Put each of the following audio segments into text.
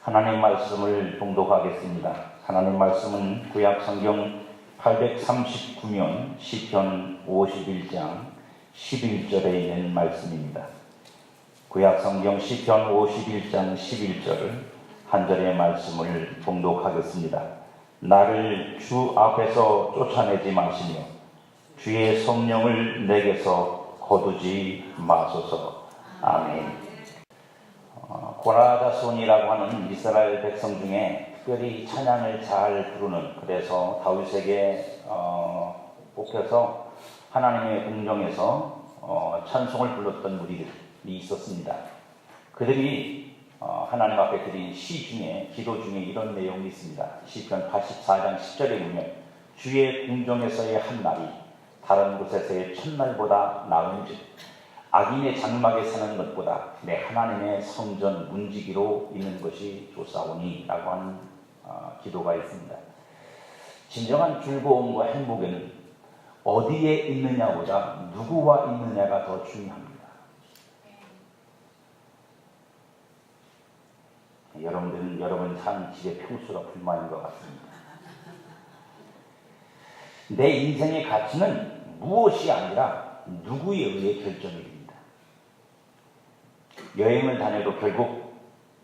하나님의 말씀을 봉독하겠습니다. 하나님의 말씀은 구약 성경 839면 시편 51장 11절에 있는 말씀입니다. 구약 성경 시편 51장 11절 한 절의 말씀을 봉독하겠습니다. 나를 주 앞에서 쫓아내지 마시며 주의 성령을 내게서 거두지 마소서. 아멘. 고라다손이라고 하는 이스라엘 백성 중에 특별히 찬양을 잘 부르는, 그래서 다윗에게 뽑혀서 하나님의 궁정에서 찬송을 불렀던 무리들이 있었습니다. 그들이 하나님 앞에 드린 시 중에, 기도 중에 이런 내용이 있습니다. 시편 84장 10절에 보면 주의 궁정에서의 한 날이 다른 곳에서의 첫날보다 나은즉 악인의 장막에 사는 것보다 내 하나님의 성전 문지기로 있는 것이 좋사오니 라고 하는 기도가 있습니다. 진정한 즐거움과 행복에는 어디에 있느냐보다 누구와 있느냐가 더 중요합니다. 여러분들은 여러분 사는 집의 평수가 불만인 것 같습니다. 내 인생의 가치는 무엇이 아니라 누구에 의해 결정이 됩니다. 여행을 다녀도 결국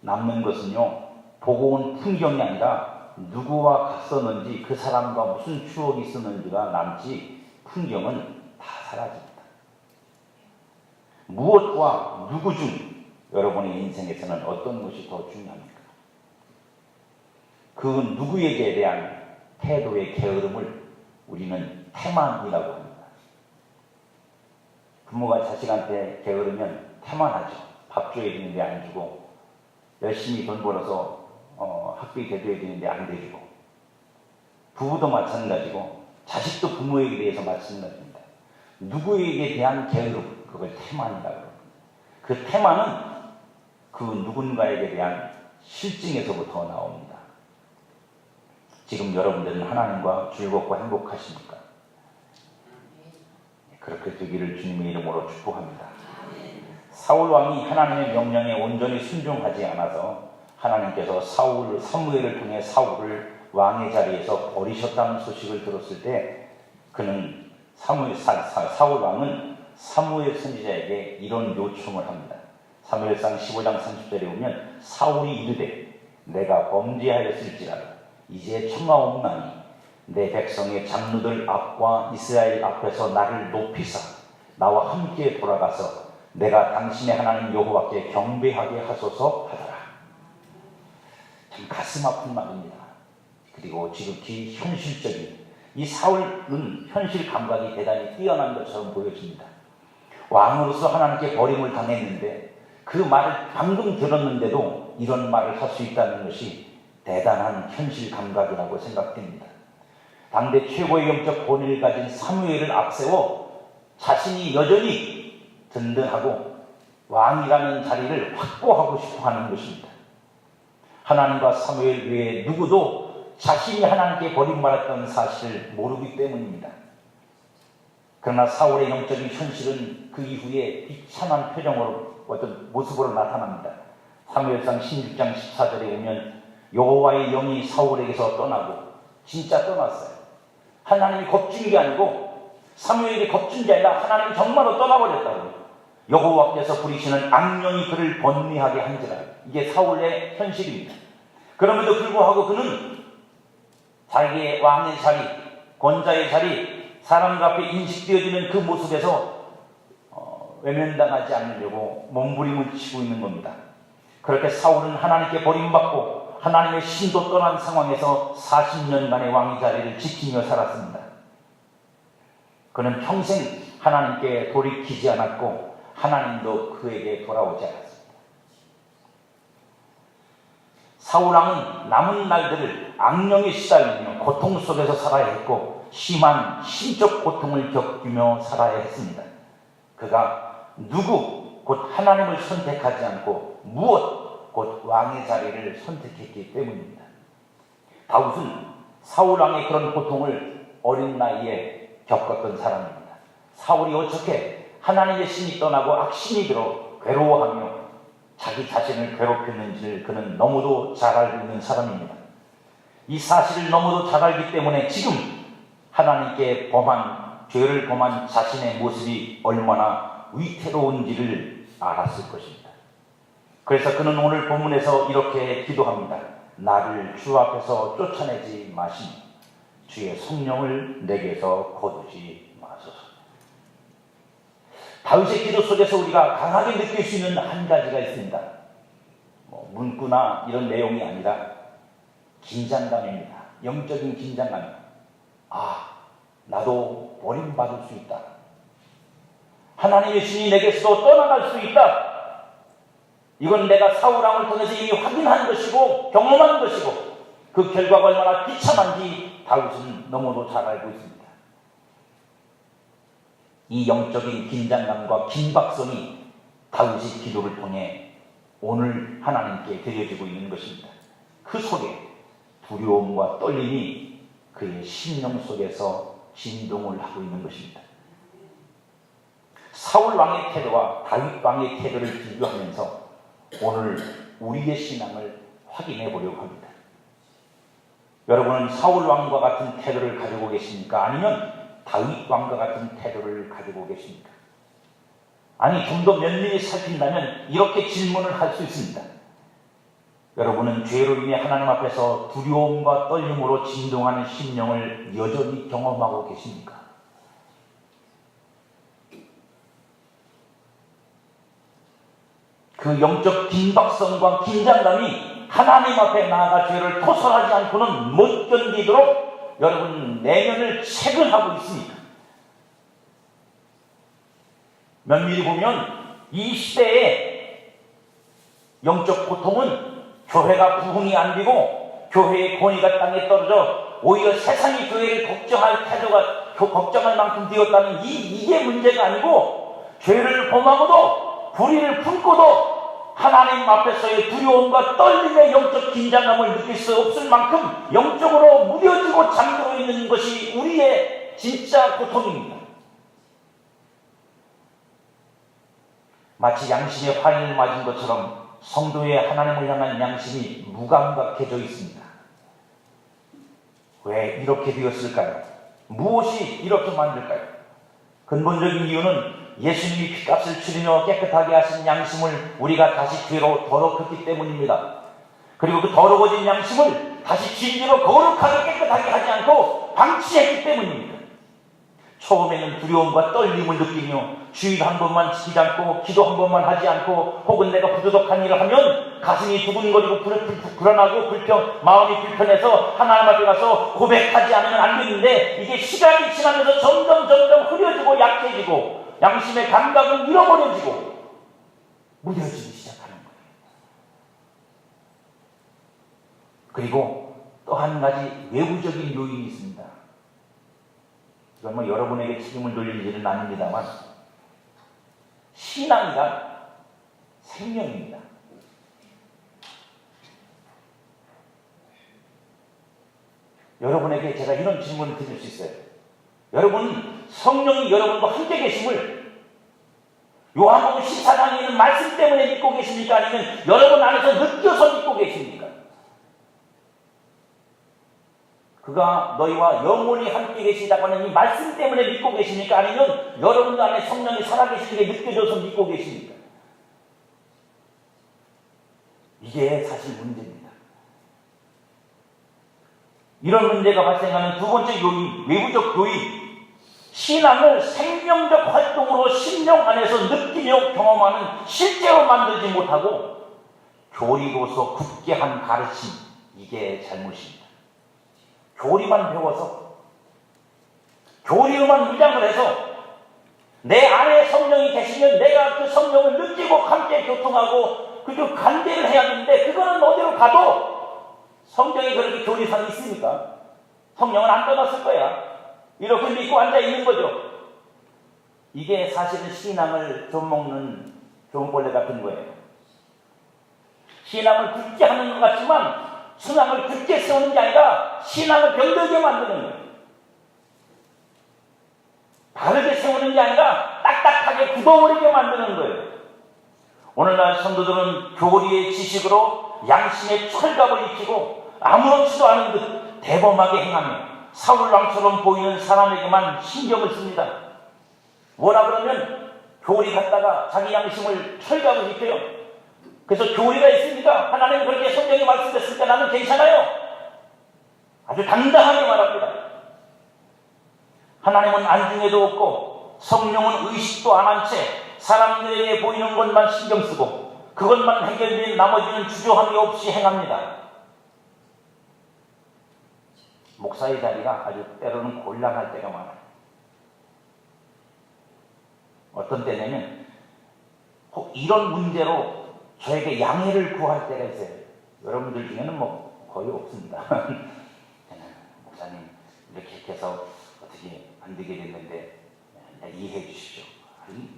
남는 것은요, 보고 온 풍경이 아니라 누구와 갔었는지, 그 사람과 무슨 추억이 있었는지가 남지, 풍경은 다 사라집니다. 무엇과 누구 중 여러분의 인생에서는 어떤 것이 더 중요합니까? 그 누구에게 대한 태도의 게으름을 우리는 태만이라고 합니다. 부모가 자식한테 게으르면 태만하죠. 밥 줘야 되는데 안 주고, 열심히 돈 벌어서 학비 대줘야 되는데 안 대주고, 부부도 마찬가지고 자식도 부모에게 대해서 마찬가지입니다. 누구에게 대한 게으름, 그걸 태만이라고 합니다. 그 태만은 그 누군가에게 대한 실증에서부터 나옵니다. 지금 여러분들은 하나님과 즐겁고 행복하십니까? 그렇게 되기를 주님의 이름으로 축복합니다. 사울 왕이 하나님의 명령에 온전히 순종하지 않아서 하나님께서 사무엘을 통해 사울을 왕의 자리에서 버리셨다는 소식을 들었을 때, 그는 사울 왕은 사무엘 선지자에게 이런 요청을 합니다. 사무엘상 15장 30절에 보면 사울이 이르되 내가 범죄하였을지라도 이제 청하옵나니 내 백성의 장로들 앞과 이스라엘 앞에서 나를 높이사 나와 함께 돌아가서 내가 당신의 하나님 여호와께 경배하게 하소서 하더라. 참 가슴 아픈 말입니다. 그리고 지극히 현실적인, 이 사울은 현실 감각이 대단히 뛰어난 것처럼 보여집니다. 왕으로서 하나님께 버림을 당했는데 그 말을 방금 들었는데도 이런 말을 할 수 있다는 것이 대단한 현실 감각이라고 생각됩니다. 당대 최고의 영적 권위를 가진 사무엘을 앞세워 자신이 여전히 든든하고 왕이라는 자리를 확보하고 싶어 하는 것입니다. 하나님과 사무엘 외에 누구도 자신이 하나님께 버림받았던 사실을 모르기 때문입니다. 그러나 사울의 영적인 현실은 그 이후에 비참한 표정으로, 어떤 모습으로 나타납니다. 사무엘상 16장 14절에 보면 여호와의 영이 사울에게서 떠나고, 진짜 떠났어요. 하나님이 겁준 게 아니고 사무엘이 겁준 게 아니라 하나님이 정말로 떠나버렸다고요. 여호와께서 부리시는 악령이 그를 번뇌하게 한지라. 이게 사울의 현실입니다. 그럼에도 불구하고 그는 자기의 왕의 자리, 권자의 자리, 사람들 앞에 인식되어지는 그 모습에서 외면당하지 않으려고 몸부림을 치고 있는 겁니다. 그렇게 사울은 하나님께 버림받고 하나님의 신도 떠난 상황에서 40년간의 왕의 자리를 지키며 살았습니다. 그는 평생 하나님께 돌이키지 않았고 하나님도 그에게 돌아오지 않았습니다. 사울 왕은 남은 날들을 악령에 시달리며 고통 속에서 살아야 했고 심한 심적 고통을 겪으며 살아야 했습니다. 그가 누구, 곧 하나님을 선택하지 않고 무엇, 곧 왕의 자리를 선택했기 때문입니다. 다윗은 사울 왕의 그런 고통을 어린 나이에 겪었던 사람입니다. 사울이 어떻게 하나님의 신이 떠나고 악신이 들어 괴로워하며 자기 자신을 괴롭혔는지를 그는 너무도 잘 알고 있는 사람입니다. 이 사실을 너무도 잘 알기 때문에 지금 하나님께 죄를 범한 자신의 모습이 얼마나 위태로운지를 알았을 것입니다. 그래서 그는 오늘 본문에서 이렇게 기도합니다. 나를 주 앞에서 쫓아내지 마시니 주의 성령을 내게서 거두지 마소서. 다윗의 기도 속에서 우리가 강하게 느낄 수 있는 한 가지가 있습니다. 문구나 이런 내용이 아니라 긴장감입니다. 영적인 긴장감. 나도 버림받을 수 있다. 하나님의 신이 내게서도 떠나갈 수 있다. 이건 내가 사울왕을 통해서 이미 확인한 것이고 경험한 것이고 그 결과가 얼마나 비참한지 다윗은 너무도 잘 알고 있습니다. 이 영적인 긴장감과 긴박성이 다윗의 기도를 통해 오늘 하나님께 드려지고 있는 것입니다. 그 속에 두려움과 떨림이 그의 심령 속에서 진동을 하고 있는 것입니다. 사울 왕의 태도와 다윗 왕의 태도를 비교하면서 오늘 우리의 신앙을 확인해 보려고 합니다. 여러분은 사울 왕과 같은 태도를 가지고 계십니까? 아니면 다윗 왕과 같은 태도를 가지고 계십니까? 아니, 좀 더 면밀히 살핀다면 이렇게 질문을 할 수 있습니다. 여러분은 죄로 인해 하나님 앞에서 두려움과 떨림으로 진동하는 심령을 여전히 경험하고 계십니까? 그 영적 긴박성과 긴장감이 하나님 앞에 나아가 죄를 토설하지 않고는 못 견디도록 여러분 내면을 체근하고 있습니다. 면밀히 보면 이 시대의 영적 고통은 교회가 부흥이 안 되고 교회의 권위가 땅에 떨어져 오히려 세상이 교회를 걱정할 태도가 걱정할 만큼 되었다는 이게 문제가 아니고 죄를 범하고도 불의를 품고도 하나님 앞에서의 두려움과 떨림의 영적 긴장감을 느낄 수 없을 만큼 영적으로 무뎌지고 잠들어 있는 것이 우리의 진짜 고통입니다. 마치 양심의 환희를 맞은 것처럼 성도의 하나님을 향한 양심이 무감각해져 있습니다. 왜 이렇게 되었을까요? 무엇이 이렇게 만들까요? 근본적인 이유는 예수님이 피값을 치르며 깨끗하게 하신 양심을 우리가 다시 죄로 더럽혔기 때문입니다. 그리고 그 더러워진 양심을 다시 진리로 거룩하게 깨끗하게 하지 않고 방치했기 때문입니다. 처음에는 두려움과 떨림을 느끼며 주일 한 번만 지키지 않고 기도 한 번만 하지 않고 혹은 내가 부도덕한 일을 하면 가슴이 두근거리고 불안하고 마음이 불편해서 하나님 앞에 가서 고백하지 않으면 안 되는데 이게 시간이 지나면서 점점 흐려지고 약해지고 양심의 감각은 잃어버려지고 무뎌지기 시작하는 거예요. 그리고 또 한 가지 외부적인 요인이 있습니다. 이건 여러분에게 책임을 돌릴 일은 아닙니다만 신앙이란 생명입니다. 여러분에게 제가 이런 질문을 드릴 수 있어요. 여러분, 성령이 여러분과 함께 계심을 요한복음 14장에 있는 말씀 때문에 믿고 계십니까? 아니면 여러분 안에서 느껴서 믿고 계십니까? 그가 너희와 영원히 함께 계시다고 하는 이 말씀 때문에 믿고 계십니까? 아니면 여러분 안에 성령이 살아계시는 게 느껴져서 믿고 계십니까? 이게 사실 문제입니다. 이런 문제가 발생하는 두 번째 요인, 외부적 요인, 신앙을 생명적 활동으로 심령 안에서 느끼며 경험하는 실제로 만들지 못하고 교리로서 굳게 한 가르침, 이게 잘못입니다. 교리만 배워서 교리로만 위장을 해서 내 안에 성령이 계시면 내가 그 성령을 느끼고 함께 교통하고 그리고 관계를 해야 되는데 그거는 어디로 가도 성경에 그렇게 교리상이 있습니까? 성령은 안 떠났을 거야. 이렇게 믿고 앉아있는 거죠. 이게 사실은 신앙을 좀먹는 종벌레 같은 거예요. 신앙을 굳게 하는 것 같지만 신앙을 굳게 세우는 게 아니라 신앙을 병들게 만드는 거예요. 바르게 세우는 게 아니라 딱딱하게 굳어버리게 만드는 거예요. 오늘날 성도들은 교리의 지식으로 양심의 철갑을 익히고 아무렇지도 않은 듯 대범하게 행하며 사울왕처럼 보이는 사람에게만 신경을 씁니다. 뭐라 그러면 교리 갖다가 자기 양심을 철갑을 익혀요. 그래서 교리가 있으니까 하나님 그렇게 성경에 말씀했으니까 나는 괜찮아요. 아주 당당하게 말합니다. 하나님은 안중에도 없고 성령은 의식도 안 한 채 사람들에게 보이는 것만 신경 쓰고 그것만 해결된 나머지는 주저함이 없이 행합니다. 목사의 자리가 아주 때로는 곤란할 때가 많아요. 어떤 때냐면 혹 이런 문제로 저에게 양해를 구할 때가 있어요. 여러분들 중에는 뭐 거의 없습니다. 목사님 이렇게 해서 어떻게 안 되게 됐는데 이해해 주십시오.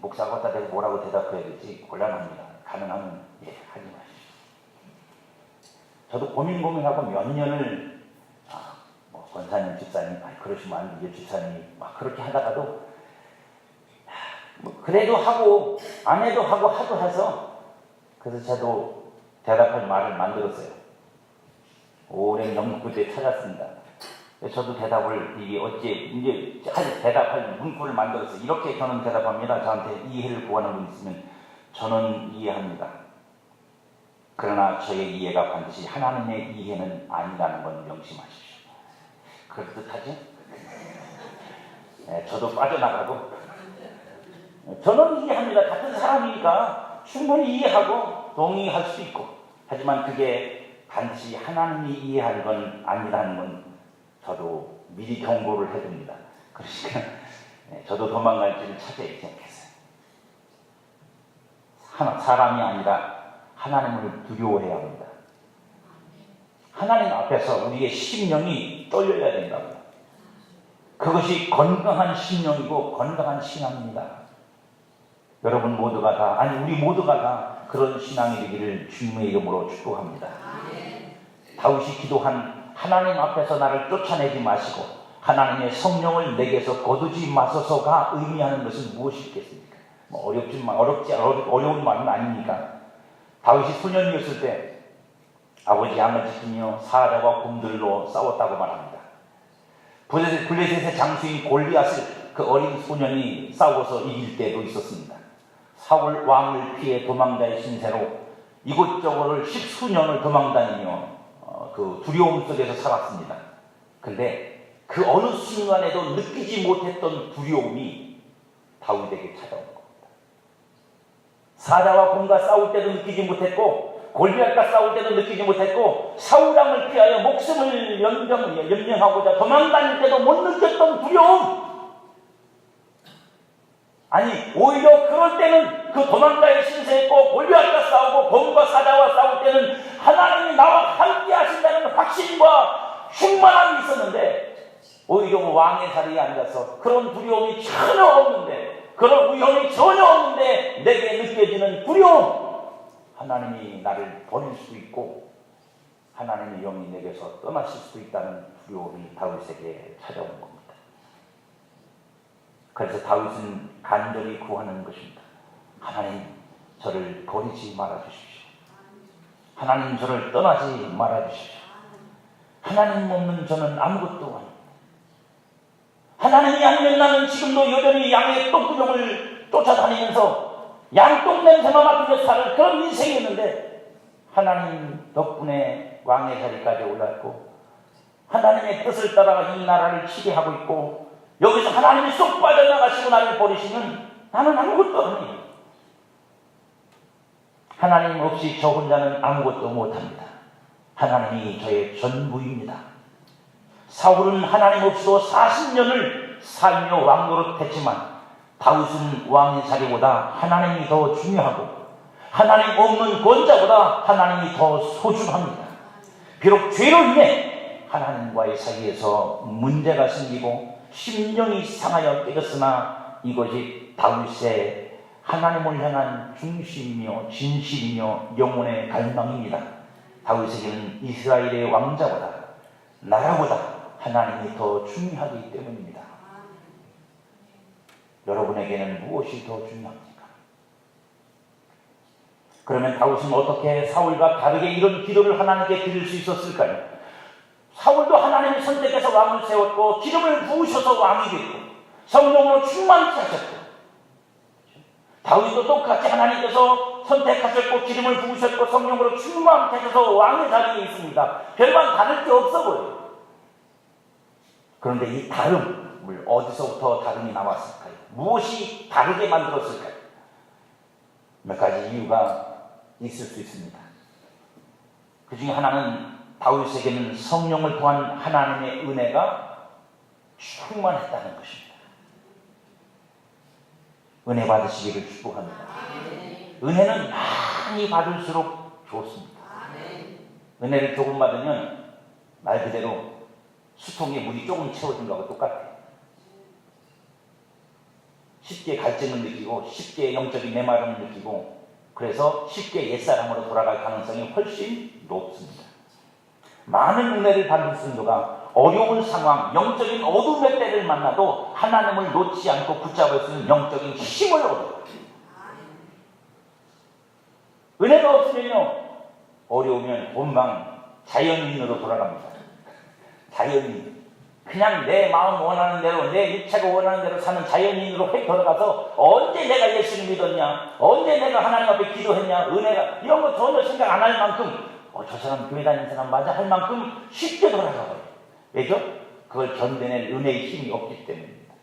목사가 갖다 대고 뭐라고 대답해야 될지 곤란합니다. 가능하면 하지 마십시오. 저도 고민하고 몇 년을 권사님, 집사님, 그러시면 안 되죠, 집사님 막 그렇게 하다가도 그래도 하고 안 해도 하고 하도 해서 그래서 저도 대답할 말을 만들었어요. 오랜 연구에 찾았습니다. 저도 대답을 이게 어째 이제 대답할 문구를 만들어서 이렇게 저는 대답합니다. 저한테 이해를 구하는 분 있으면 저는 이해합니다. 그러나 저의 이해가 반드시 하나님의 이해는 아니라는 건 명심하십시오. 그럴듯하죠? 네, 저도 빠져나가고 저는 이해합니다. 같은 사람이니까 충분히 이해하고 동의할 수 있고 하지만 그게 반드시 하나님이 이해할 건 아니라는 건 저도 미리 경고를 해줍니다. 그러니까 저도 도망갈 길을 찾아야지 생각했어요. 사람이 아니라 하나님을 두려워해야 합니다. 하나님 앞에서 우리의 심령이 떨려야 된다고요. 그것이 건강한 심령이고 건강한 신앙입니다. 여러분 모두가 다, 아니 우리 모두가 다 그런 신앙이 되기를 주님의 이름으로 축복합니다. 다윗이 기도한 하나님 앞에서 나를 쫓아내지 마시고 하나님의 성령을 내게서 거두지 마소서가 의미하는 것은 무엇이 있겠습니까? 어려운 말은 아니니까. 다윗이 소년이었을 때 아버지 양을 지키며 사자와 곰들로 싸웠다고 말합니다. 블레셋의 장수인 골리앗을 그 어린 소년이 싸워서 이길 때도 있었습니다. 사울 왕을 피해 도망자의 신세로 이곳저곳을 10수년을 도망다니며 그 두려움 속에서 살았습니다. 그런데 그 어느 순간에도 느끼지 못했던 두려움이 다윗에게 찾아온 겁니다. 사자와 곰과 싸울 때도 느끼지 못했고 골리앗과 싸울 때도 느끼지 못했고 사울왕을 피하여 목숨을 연명하고자 도망다닐 때도 못 느꼈던 두려움. 아니 오히려 그럴 때는 그 도망자의 신세했고 골리앗과 싸우고 곰과 사자와 싸울 때는 하나님이 나와 함께 하신다는 확신과 충만함이 있었는데 오히려 왕의 자리에 앉아서 그런 두려움이 전혀 없는데 그런 위험이 전혀 없는데 내게 느껴지는 두려움. 하나님이 나를 버릴 수도 있고 하나님의 영이 내게서 떠나실 수도 있다는 두려움이 다윗에게 찾아온 겁니다. 그래서 다윗은 간절히 구하는 것입니다. 하나님 저를 버리지 말아주십시오. 하나님 저를 떠나지 말아주십시오. 하나님 없는 저는 아무것도 아닙니다. 하나님이 아니면 나는 지금도 여전히 양의 똥구멍을 쫓아다니면서 양똥 냄새만 맡으며 사는 그런 인생이었는데 하나님 덕분에 왕의 자리까지 올랐고 하나님의 뜻을 따라 이 나라를 치게 하고 있고 여기서 하나님이 쏙 빠져나가시고 나를 버리시면 나는 아무것도 아니에요. 하나님 없이 저 혼자는 아무것도 못합니다. 하나님이 저의 전부입니다. 사울은 하나님 없이도 40년을 살며 왕노릇했지만 다윗은 왕의 자리보다 하나님이 더 중요하고 하나님 없는 권자보다 하나님이 더 소중합니다. 비록 죄로 인해 하나님과의 사이에서 문제가 생기고 심령이 상하여 깨졌으나 이것이 다윗의 하나님을 향한 중심이며 진실이며 영혼의 갈망입니다. 다윗에게는 이스라엘의 왕자보다 나라보다 하나님이 더 중요하기 때문입니다. 여러분에게는 무엇이 더 중요합니까? 그러면 다윗은 어떻게 사울과 다르게 이런 기도를 하나님께 드릴 수 있었을까요? 사울도 하나님이 선택해서 왕을 세웠고 기름을 부으셔서 왕이 됐고 성령으로 충만케 하셨고, 다윗도 똑같이 하나님께서 선택하셨고 기름을 부으셨고 성령으로 충만케 하셔서 왕의 자리에 있습니다. 별반 다를 게 없어 보여요. 그런데 이 다름을 어디서부터 다름이 나왔을까요? 무엇이 다르게 만들었을까요? 몇 가지 이유가 있을 수 있습니다. 그 중에 하나는 다윗에게는 성령을 통한 하나님의 은혜가 충만했다는 것입니다. 은혜 받으시기를 축복합니다. 은혜는 많이 받을수록 좋습니다. 은혜를 조금 받으면 말 그대로 수통에 물이 조금 채워진 거하고 똑같아요. 쉽게 갈증을 느끼고 쉽게 영적인 메마름을 느끼고 그래서 쉽게 옛사람으로 돌아갈 가능성이 훨씬 높습니다. 많은 은혜를 받는 성도가 어려운 상황, 영적인 어둠의 때를 만나도 하나님을 놓지 않고 붙잡을 수 있는 영적인 힘을 얻어요. 은혜가 없으면요, 어려우면 본방 자연인으로 돌아갑니다. 자연인. 그냥 내 마음 원하는 대로, 내 육체가 원하는 대로 사는 자연인으로 획 돌아가서 언제 내가 예수를 믿었냐, 언제 내가 하나님 앞에 기도했냐, 은혜가 이런 거 전혀 생각 안 할 만큼 저 사람 교회 다니는 사람 맞아 할 만큼 쉽게 돌아가요. 왜죠? 그걸 견뎌낼 은혜의 힘이 없기 때문입니다.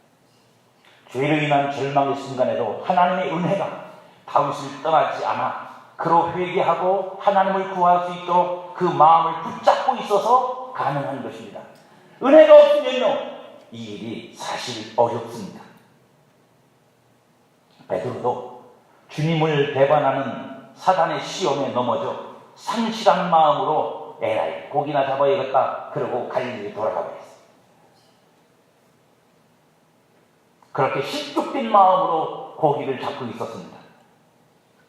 죄로 인한 절망의 순간에도 하나님의 은혜가 다윗을 떠나지 않아 그로 회개하고 하나님을 구할 수 있도록 그 마음을 붙잡고 있어서 가능한 것입니다. 은혜가 없으면요, 이 일이 사실 어렵습니다. 베드로도 주님을 배반하는 사단의 시험에 넘어져 상실한 마음으로 에라이 고기나 잡아야겠다 그러고 갈릴리에 돌아가 버렸어요. 그렇게 실족된 마음으로 고기를 잡고 있었습니다.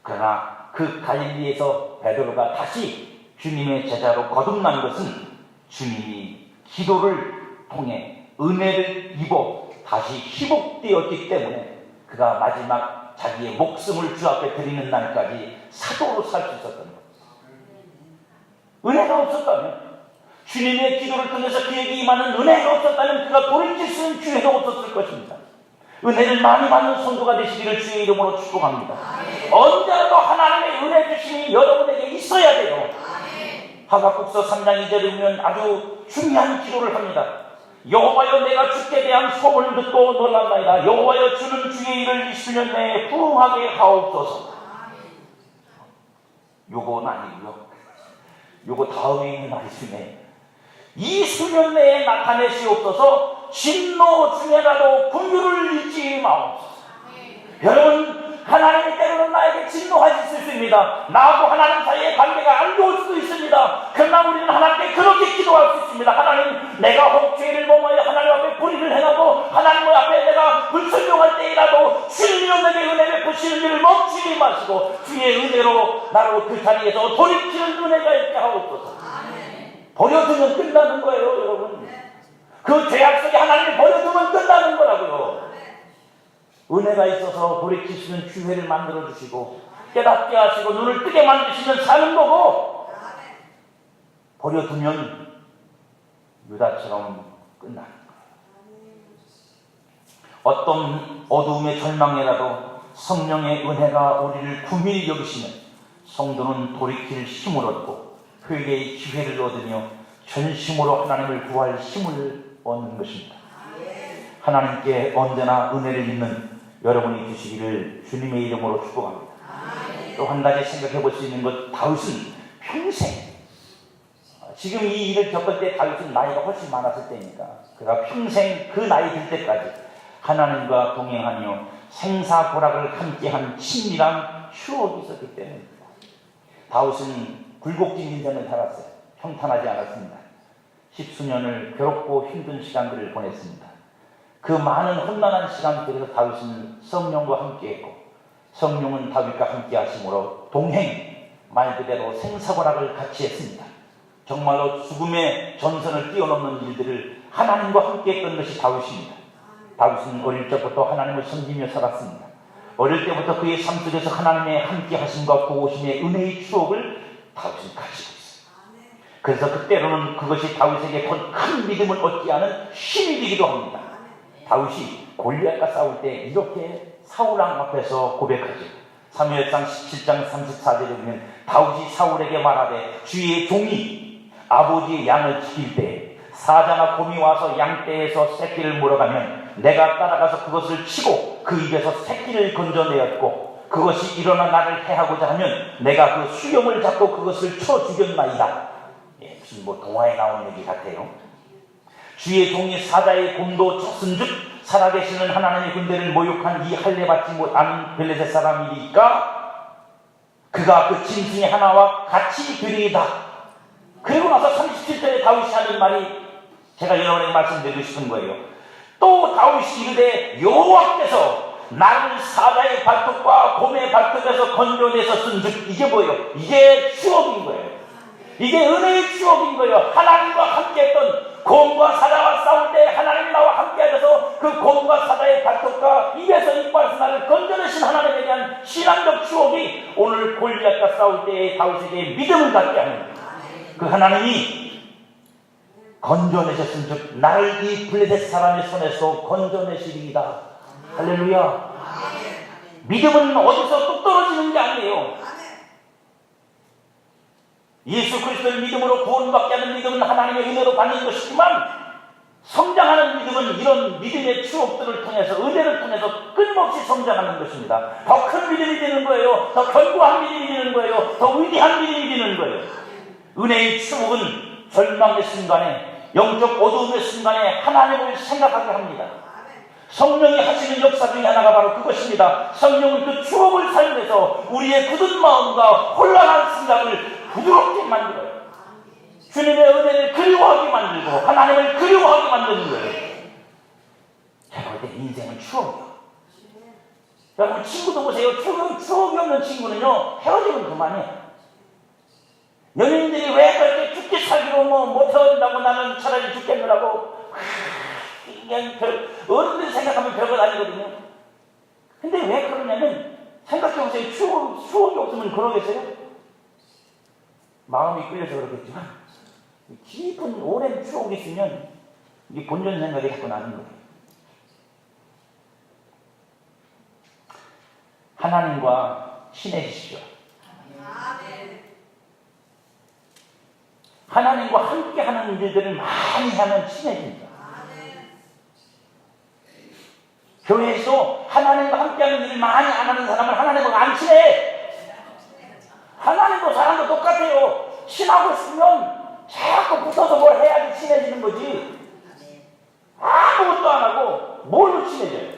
그러나 그 갈릴리에서 베드로가 다시 주님의 제자로 거듭난 것은 주님이 기도를 통해 은혜를 입어 다시 회복되었기 때문에 그가 마지막 자기의 목숨을 주 앞에 드리는 날까지 사도로 살 수 있었던 것. 은혜가 없었다면, 주님의 기도를 통해서 그에게 임하는 은혜가 없었다면 그가 돌이킬 수 있는 기회가 없었을 것입니다. 은혜를 많이 받는 성도가 되시기를 주의 이름으로 축복합니다. 언제라도 하나님의 은혜 주심이 여러분에게 있어야 돼요. 하박국서 3장 2절에 보면 아주 중요한 기도를 합니다. 여호와여, 내가 주께 대한 소문을 듣고 놀랐나이다. 여호와여, 주는 주의 일을 20년 내에 부응하게 하옵소서. 요건 아니고요, 요거 다음에 있는 말씀에 이 수년 내에 나타내시옵소서. 진노 중에라도 긍휼을 잊지 마옵소서. 여러분, 하나님이 때로는 나에게 진노하실 수 있습니다. 나하고 하나님 사이의 관계가 안 좋을 수도 있습니다. 그러나 우리는 하나님께 그렇게 기도할 수 있습니다. 하나님, 내가 혹 죄를 범하여 하나님 앞에 불의를 행하고 하나님 앞에 내가 불순종할 때이라도 주님이 내게 은혜 베푸시는 일을 멈추지 마시고 주의 은혜로 나로 그 자리에서 돌이키는 은혜가 있게 하옵소서. 버려두면 끝나는 거예요, 여러분. 그 죄악 속에 하나님이 버려두면 끝나는 거라고요. 은혜가 있어서 돌이킬 수 있는 기회를 만들어주시고 깨닫게 하시고 눈을 뜨게 만드시면 사는 거고, 버려두면 유다처럼 끝나는 거예요. 어떤 어두움의 절망에라도 성령의 은혜가 우리를 구밀히 여기시면 성도는 돌이킬 힘을 얻고 회개의 기회를 얻으며 전심으로 하나님을 구할 힘을 얻는 것입니다. 하나님께 언제나 은혜를 입는 여러분이 되시기를 주님의 이름으로 축복합니다. 또 한 가지 생각해 볼 수 있는 것, 다윗은 평생, 지금 이 일을 겪을 때 다윗은 나이가 훨씬 많았을 때니까 그가 평생 그 나이 들 때까지 하나님과 동행하며 생사고락을 함께한 친밀한 추억이 있었기 때문입니다. 다윗은 굴곡진 인생을 살았어요. 평탄하지 않았습니다. 십수년을 괴롭고 힘든 시간들을 보냈습니다. 그 많은 험난한 시간 속에서 다윗은 성령과 함께했고 성령은 다윗과 함께 하심으로 동행, 말 그대로 생사고락을 같이 했습니다. 정말로 죽음의 전선을 뛰어넘는 일들을 하나님과 함께 했던 것이 다윗입니다. 다윗은 어릴 적부터 하나님을 섬기며 살았습니다. 어릴 때부터 그의 삶 속에서 하나님의 함께 하심과 도우심의 은혜의 추억을 다윗은 가지고 있어요. 그래서 그때로는 그것이 다윗에게 더 큰 믿음을 얻게 하는 힘이 되기도 합니다. 다윗이 골리앗과 싸울 때 이렇게 사울왕 앞에서 고백하죠. 사무엘상 17장 34절에 보면 다윗이 사울에게 말하되 주의 종이 아버지의 양을 지킬 때 사자나 곰이 와서 양떼에서 새끼를 물어가면 내가 따라가서 그것을 치고 그 입에서 새끼를 건져내었고 그것이 일어나 나를 해하고자 하면 내가 그 수염을 잡고 그것을 쳐 죽였나이다. 무슨 동화에 나오는 얘기 같아요. 주의 종이 사자의 곰도 쳤은즉 살아계시는 하나님의 군대를 모욕한 이 할례 받지 못하는 블레셋 사람이니까 그가 그 짐승의 하나와 같이 되리이다. 그리고 나서 37절에 다윗이 하는 말이 제가 여러분에게 말씀드리고 싶은 거예요. 또 다윗이 이르되 여호와께서 나를 사자의 발톱과 곰의 발톱에서 건져내셨은즉 이게 뭐예요? 이게 추억인 거예요. 이게 은혜의 추억인 거예요. 하나님과 함께했던 곰과 사자와 싸울 때 하나님이 나와 함께 하셔서 그 곰과 사자의 발톱과 입에서 이빨에서 나를 건져내신 하나님에 대한 신앙적 추억이 오늘 골리앗과 싸울 때 다윗에게 믿음을 갖게 하는 그 하나님이 건져내셨은즉 나를 이 블레셋 사람의 손에서 건져내시리이다. 할렐루야. 믿음은 어디서 뚝 떨어지는 게 아니에요. 예수 그리스도를 믿음으로 구원받게 하는 믿음은 하나님의 은혜로 받는 것이지만 성장하는 믿음은 이런 믿음의 추억들을 통해서 은혜를 통해서 끊임없이 성장하는 것입니다. 더 큰 믿음이 되는 거예요. 더 견고한 믿음이 되는 거예요. 더 위대한 믿음이 되는 거예요. 은혜의 추억은 절망의 순간에 영적 어두움의 순간에 하나님을 생각하게 합니다. 성령이 하시는 역사 중에 하나가 바로 그것입니다. 성령은 그 추억을 사용해서 우리의 굳은 마음과 혼란한 생각을 부드럽게 만들어요. 주님의 은혜를 그리워하게 만들고 하나님을 그리워하게 만드는 거예요. 제가 볼 때 인생은 추억이요. 여러분 친구도 보세요. 추억이 없는 친구는요 헤어지면 그만이에요. 연인들이 왜 그렇게 죽게 살기로 못 헤어진다고 나는 차라리 죽겠느라고 그냥 어른들이 생각하면 별것 아니거든요. 근데 왜 그러냐면 생각해보세요. 추억이 없으면 그러겠어요? 마음이 끌려서 그렇겠지만 깊은 오랜 추억이 있으면 이게 본전 생각이 자꾸 나는 거예요. 하나님과 친해지시죠. 하나님과 함께하는 일들을 많이 하면 친해집니다. 교회에서 하나님과 함께하는 일을 많이 안 하는 사람은 하나님과 안 친해. 하나님도 사람도 똑같아요. 친하고 싶으면 자꾸 붙어서 뭘 해야지 친해지는 거지. 아무것도 안 하고 뭘로 친해져요?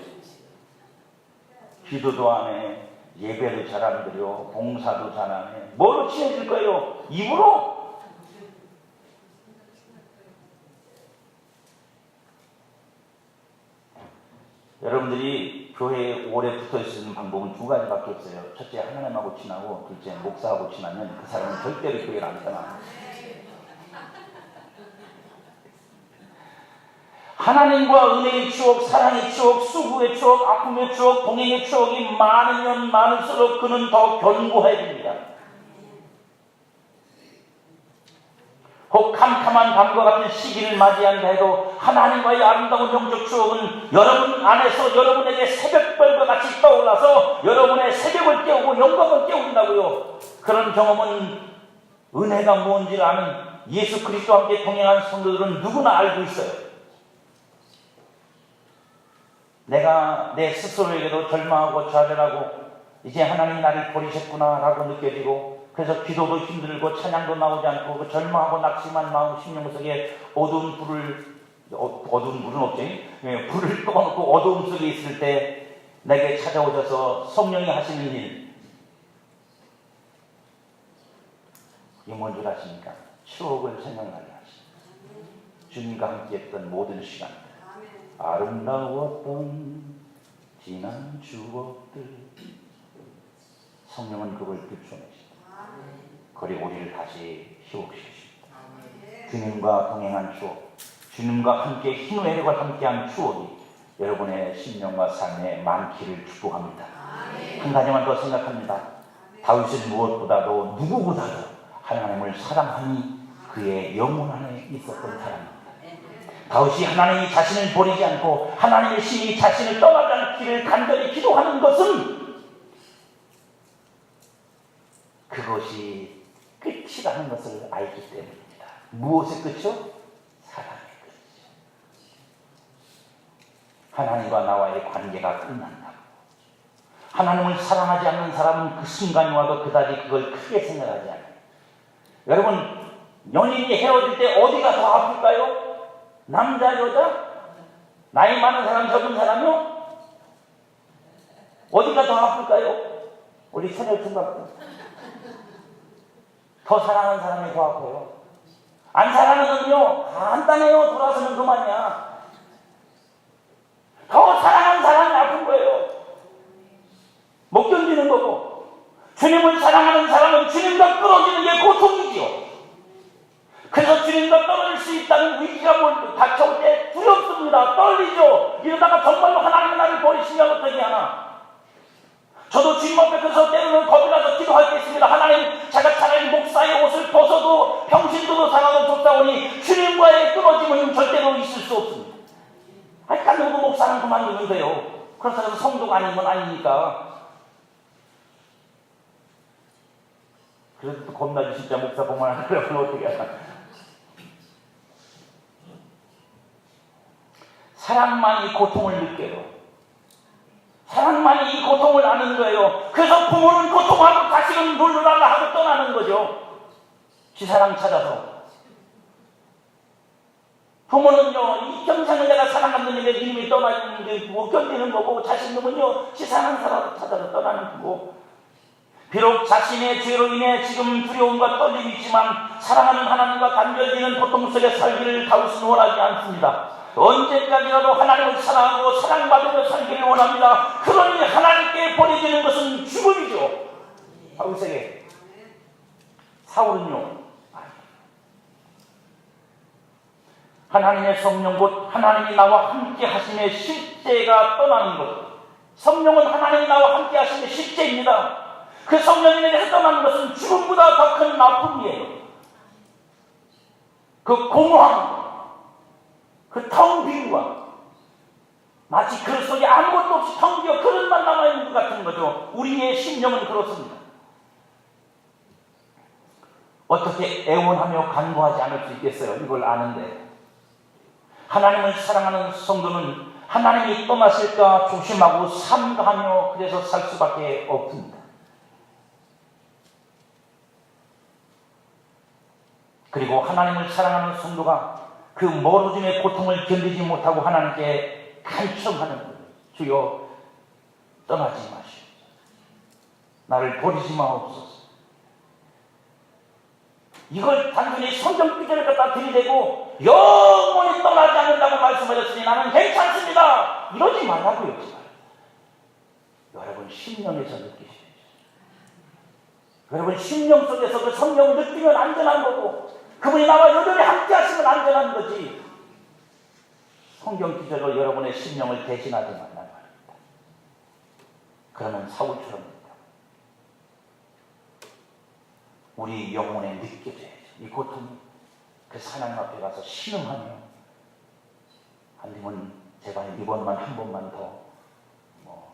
기도도 안 해. 예배도 잘 안 드려. 봉사도 잘 안 해. 뭘로 친해질 거예요? 입으로? 여러분들이 교회에 오래 붙어 있는 방법은 두 가지밖에 없어요. 첫째, 하나님하고 친하고, 둘째, 목사하고 친하면 그 사람은 절대로 교회를 안 떠나. 하나님과 은혜의 추억, 사랑의 추억, 수고의 추억, 아픔의 추억, 동행의 추억이 많으면 많을수록 그는 더 견고해집니다. 혹 캄캄한 밤과 같은 시기를 맞이한다 해도 하나님과의 아름다운 영적 추억은 여러분 안에서 여러분에게 새벽별과 같이 떠올라서 여러분의 새벽을 깨우고 영광을 깨운다고요. 그런 경험은 은혜가 뭔지를 아는 예수 그리스도와 함께 동행한 성도들은 누구나 알고 있어요. 내가 내 스스로에게도 절망하고 좌절하고 이제 하나님이 나를 버리셨구나 라고 느껴지고 그래서 기도도 힘들고 찬양도 나오지 않고 그 절망하고 낙심한 마음 심령 속에 어두운 불은 없지? 불을 꺼놓고 어두움 속에 있을 때 내게 찾아오셔서 성령이 하시는 일 이게 뭔 줄 아십니까? 추억을 생각나게 하십니다. 주님과 함께 했던 모든 시간들 아름다웠던 지난 추억들 성령은 그걸 들춰내십니다. 그리고 우리를 다시 희복시키십니다. 주님과 동행한 추억, 주님과 함께 희노애락과 함께한 추억이 여러분의 심령과 삶에 많기를 축복합니다. 한 가지만 더 생각합니다. 다윗은 무엇보다도 누구보다도 하나님을 사랑하니 그의 영혼 안에 있었던 사람입니다. 다윗이 하나님이 자신을 버리지 않고 하나님의 신이 자신을 떠나지 않기를 간절히 기도하는 것은 그것이 끝이라는 것을 알기 때문입니다. 무엇의 끝이요? 사랑의 끝이죠. 하나님과 나와의 관계가 끝난다고. 하나님을 사랑하지 않는 사람은 그 순간이 와도 그다지 그걸 크게 생각하지 않아요. 여러분, 연인이 헤어질 때 어디가 더 아플까요? 남자, 여자? 나이 많은 사람, 적은 사람이요? 어디가 더 아플까요? 우리 처녀 생각도 더 사랑하는 사람이 더 아파요. 안 사랑하면요, 간단해요. 돌아서는 그만이야. 더 사랑하는 사람이 아픈 거예요. 못 견디는 거고. 주님을 사랑하는 사람은 주님과 끊어지는 게 고통이지요. 그래서 주님과 떨어질 수 있다는 위기가 닥쳐올 때 두렵습니다. 떨리죠. 이러다가 정말로 하나님이 나를 버리시면 어떻게 하나. 저도 주님 앞에 그래서 때로는 겁이 나서 기도할 때 있습니다. 하나님, 제가 차라리 목사의 옷을 벗어도 평신도도 살아도 좋다오니 주님과의 끊어짐은 절대로 있을 수 없습니다. 그러니까 누구 목사는 그만두면 돼요. 그렇다고 해서 성도가 아닌 건 아니니까. 그래도 또 겁나지. 진짜 목사 보면 그러면 어떻게 하나. 사랑만이 고통을 느껴요. 사랑만이 이 고통을 아는 거예요. 그래서 부모는 고통하고 자식은 놀러달라 하고 떠나는 거죠. 지 사랑 찾아서. 부모는요, 이 평생을 내가 사랑하는 님의 님이 떠나는 게 못 견디는 거고, 자식놈은요, 지 사랑 사람 찾아서 떠나는 거고. 비록 자신의 죄로 인해 지금 두려움과 떨림이 있지만 사랑하는 하나님과 단절되는 고통 속에 살기를 다윗은 원하지 않습니다. 언제까지라도 하나님을 사랑하고 사랑받으며 살기를 원합니다. 그러니 하나님께 버려지는 것은 죽음이죠. 다윗에게. 사울은요, 하나님의 성령 곧 하나님이 나와 함께 하심의 실제가 떠나는 것. 성령은 하나님이 나와 함께 하심의 실제입니다. 그 성령이 내게서 떠나는 것은 죽음보다 더 큰 아픔이에요. 그 공허함, 그 텅 빈과 마치 그 속에 아무것도 없이 텅 비어 그릇만 남아있는 것 같은 거죠. 우리의 심령은 그렇습니다. 어떻게 애원하며 간구하지 않을 수 있겠어요? 이걸 아는데. 하나님을 사랑하는 성도는 하나님이 떠나실까 조심하고 삼가하며 그래서 살 수밖에 없습니다. 그리고 하나님을 사랑하는 성도가 그 멀어짐의 고통을 견디지 못하고 하나님께 간청하는 거예요. 주여, 떠나지 마시오. 나를 버리지 마옵소서. 이걸 단순히 성경 구절을 갖다 들이대고 영원히 떠나지 않는다고 말씀하셨으니 나는 괜찮습니다. 이러지 말라고요. 여러분 심령에서 느끼셔야죠. 여러분 심령 속에서 그 성령을 느끼면 안전한 거고 그분이 나와 여전히 함께 하시면 안전한 거지. 성경 기절로 여러분의 심령을 대신하지 말란 말입니다. 그러면 사울처럼 됩니다. 우리 영혼에 느껴져야죠. 이 고통이. 그래서 하나님 앞에 가서 신음하며 하나님은 제발 이번만 한 번만 더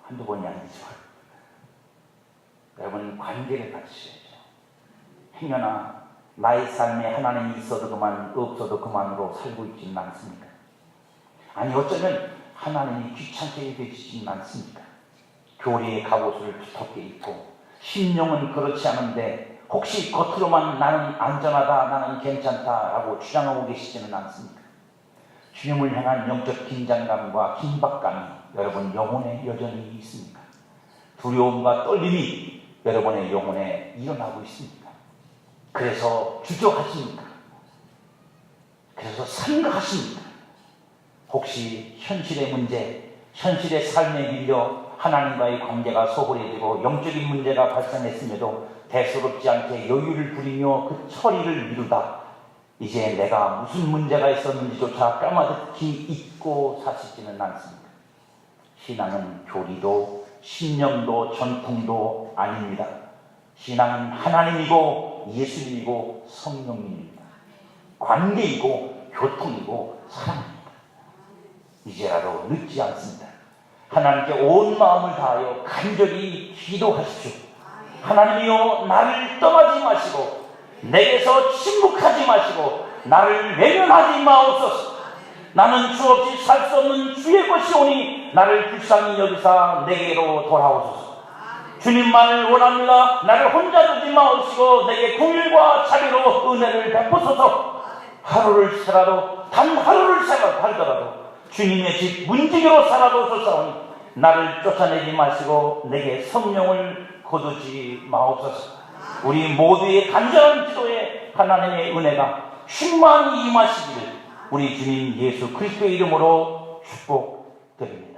한두 번이 아니죠. 여러분 관계를 가지셔야죠. 행여나 나의 삶에 하나님이 있어도 그만 없어도 그만으로 살고 있지는 않습니까? 아니 어쩌면 하나님이 귀찮게 여겨지지는 않습니까? 교리의 갑옷을 두텁게 입고 심령은 그렇지 않은데 혹시 겉으로만 나는 안전하다 나는 괜찮다라고 주장하고 계시지는 않습니까? 주님을 향한 영적 긴장감과 긴박감이 여러분 영혼에 여전히 있습니까? 두려움과 떨림이 여러분의 영혼에 일어나고 있습니까? 그래서 주저하십니까? 그래서 삼가하십니까? 혹시 현실의 문제, 현실의 삶에 밀려 하나님과의 관계가 소홀해지고 영적인 문제가 발생했음에도 대수롭지 않게 여유를 부리며 그 처리를 미루다 이제 내가 무슨 문제가 있었는지조차 까마득히 잊고 사시지는 않습니다. 신앙은 교리도 신념도 전통도 아닙니다. 신앙은 하나님이고 예수님이고 성령님입니다. 관계이고 교통이고 사랑입니다. 이제라도 늦지 않습니다. 하나님께 온 마음을 다하여 간절히 기도하십시오. 하나님이여, 나를 떠나지 마시고 내게서 침묵하지 마시고 나를 외면하지 마옵소서. 나는 주 없이 살 수 없는 주의 것이오니 나를 불쌍히 여기사 내게로 돌아오소서. 주님만을 원합니다. 나를 혼자 두지 마옵시고 내게 긍휼과 자비로 은혜를 베푸소서. 하루를 살아도, 단 하루를 살더라도 주님의 집 문지기로 살아도 좋사오니 나를 쫓아내지 마시고 내게 성령을 거두지 마옵소서. 우리 모두의 간절한 기도에 하나님의 은혜가 충만히 임하시기를 우리 주님 예수 그리스도의 이름으로 축복드립니다.